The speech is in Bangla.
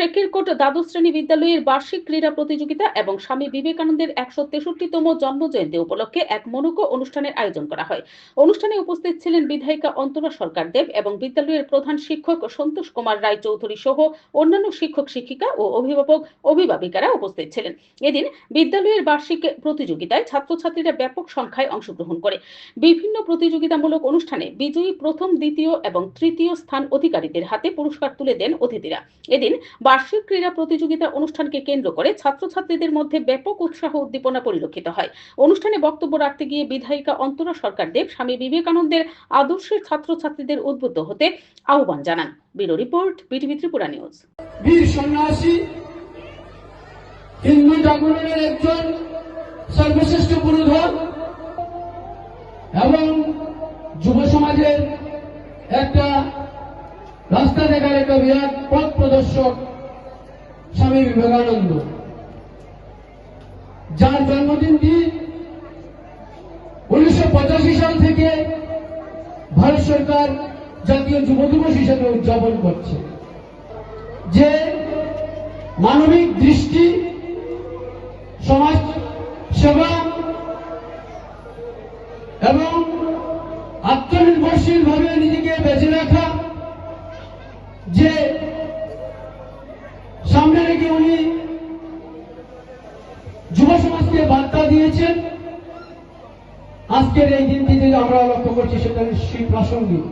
শেখেরকোট দ্বাদশ শ্রেণী বিদ্যালয়ের বার্ষিক ক্রীড়া প্রতিযোগিতা এবং স্বামী বিবেকানন্দের ১৬৩তম জন্মজয়ন্তী উপলক্ষে এক মনোজ্ঞ অনুষ্ঠানের আয়োজন করা হয়। অনুষ্ঠানে উপস্থিত ছিলেন বিধায়িকা অন্তরা সরকার দেব এবং বিদ্যালয়ের প্রধান শিক্ষক সন্তোষ কুমার রায় চৌধুরী সহ অন্যান্য শিক্ষক শিক্ষিকা ও অভিভাবক অভিভাবিকারা উপস্থিত ছিলেন। এদিন বিদ্যালয়ের বার্ষিক প্রতিযোগিতায় ছাত্রছাত্রীরা ব্যাপক সংখ্যায় অংশগ্রহণ করে। বিভিন্ন প্রতিযোগিতামূলক অনুষ্ঠানে বিজয়ী প্রথম, দ্বিতীয় এবং তৃতীয় স্থান অধিকারীদের হাতে পুরস্কার তুলে দেন অতিথিরা। এদিন বার্ষিক ক্রীড়া প্রতিযোগিতা অনুষ্ঠানকে কেন্দ্র করে ছাত্রছাত্রীদের মধ্যে ব্যাপক উৎসাহ উদ্দীপনা পরিলক্ষিত হয়। অনুষ্ঠানে বক্তব্য রাখতে গিয়ে বিধায়িকা অন্তরা সরকার দেব স্বামী বিবেকানন্দের আদর্শের ছাত্রছাত্রীদের উদ্বুদ্ধ হতে আহ্বান জানান। Bureau report, BTV Tripura news. বীর সন্ন্যাসী, হিন্দু জাগরণের একজন সর্বশ্রেষ্ঠ পুরোধর এবং যুব সমাজের একটা রাস্তা দেখার একটা বিরাট পথ প্রদর্শক স্বামী বিবেকানন্দ, যার জন্মদিনটি 1985 সাল থেকে ভারত সরকার জাতীয় যুব দিবস হিসেবে উদযাপন করছে। যে মানবিক দৃষ্টি, সমাজ সেবা এবং আত্মনির্ভরশীল ভাবে নিজেকে বেঁচে রাখা, যে সামনে রেখে উনি যুব সমাজকে বার্তা দিয়েছেন, আজকের এই দিনটিতে আমরা লক্ষ্য করছি সেটা নিশ্চয়ই প্রাসঙ্গিক।